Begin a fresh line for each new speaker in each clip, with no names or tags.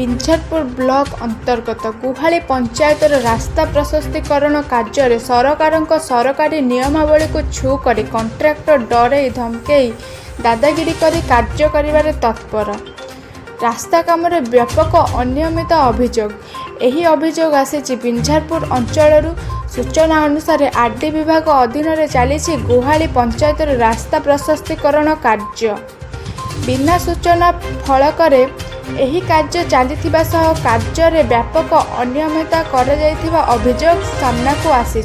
Binjharpur block अंतर्गत गुहाली पंचायतर रास्ता प्रशस्तीकरण कार्य सरकारी नियमावली को छु कर कंट्राक्टर डरे धमकई दादागिरी करी कार्य करिबारे तत्पर। रास्ता कामरे व्यापक अनियमित अभियोग। एही अभियोग आसी बिंझारपुर अंचल। सूचना अनुसार आरडी विभाग अधीन में चली गुहाली पंचायतर रास्ता प्रशस्तीकरण कार्य। बिना सूचना फलक एही कार्य चली कार्य व्यापक अनियमितता अभियोग सामना को आसी,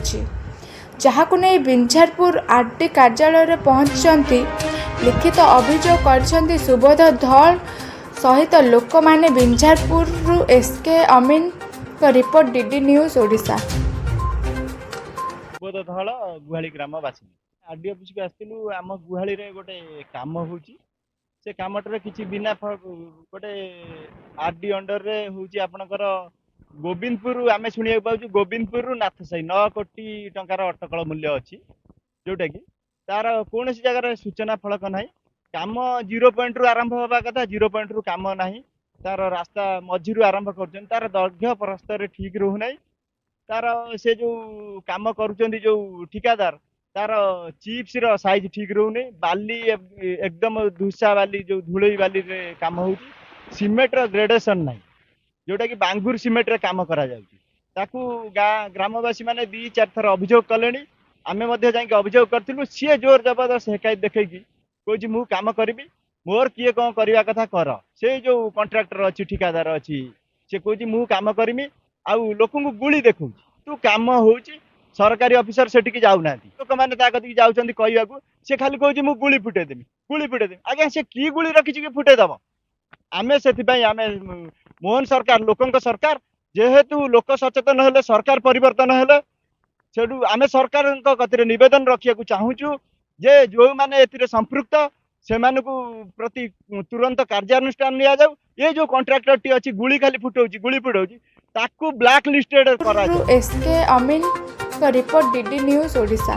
जहां नहीं बिंझारपुर आरडी कार्यालय पहुंचती लिखित अभियोग कर सुबोध धल सहित लोक माने। बिंझारपुर एसके अमीन का report DD news Odisha.
Subodh धल गुहाली ग्रामवासी आरडी ऑफिस को आसलु। आम गुहाली रे गोटे काम होची, से कामटे किसी बिना गोटे आरडी अंडर रे होची आपनकर गोविंदपुर। आमे सुनिया पाउछु गोविंदपुर नाथ साई 9 कोटी टंकार अटकल मूल्य अच्छी, जोटा कि तार कौन सी जगह सूचना फलक ना। काम 0 पॉइंट रु आरंभ होगा कथा, 0 पॉइंट रु काम ना। तार रास्ता मझी आरंभ कर तार दैर्घ्य प्रस्तर ठीक रोना। तार से जो काम करुँच जो ठिकादार तार चिप्स रो साइज ठीक रोने। बाली एकदम धूसा बाली जो धूलई बाली रे काम हो। सीमेंट रो ग्रेडेशन ना, जोटा कि बांगुर सीमेंट रे काम करा जाउची। ताकू ग्रामवासी माने 2-4 थर अभियोग कलेनी। आमे मध्ये जाई अभियोग करथिलु। सी जोर जबरदस्त हेकायत देखैकी कोची मु काम करबी, मोर किए कौन करवा कथा कर। से जो कॉन्ट्रैक्टर अच्छी ठिकादार अच्छी से कोची मु काम करमी आउ लोक गुली देखौ तू काम होची। सरकारी ऑफिसर सेठी जाऊ ना, लोक मैंने कदी जाऊँच कहवाक सी खाली कहूँ मु गुली फुटेदेमी गुली फुटेदेमी। आज्ञा से की गुली रखी कि फुटेदब। आम से मोहन सरकार लोक सरकार जेहेतु लोक सचेतन हेले सरकार परिवर्तन हेले सेठू आम सरकार कतिर निवेदन रखा चाहूँ जे जो मैंने ए संपृक्त से प्रति तुरंत कार्यानुष्ठान निया जाऊ। ये जो कॉन्ट्रैक्टर टी अच्छी गुली खाली फुटाऊँ गुली फुटाऊँ ताकू ब्लैक लिस्टेड करा।
एसके अमीन का रिपोर्ट डीडी न्यूज ओडिशा।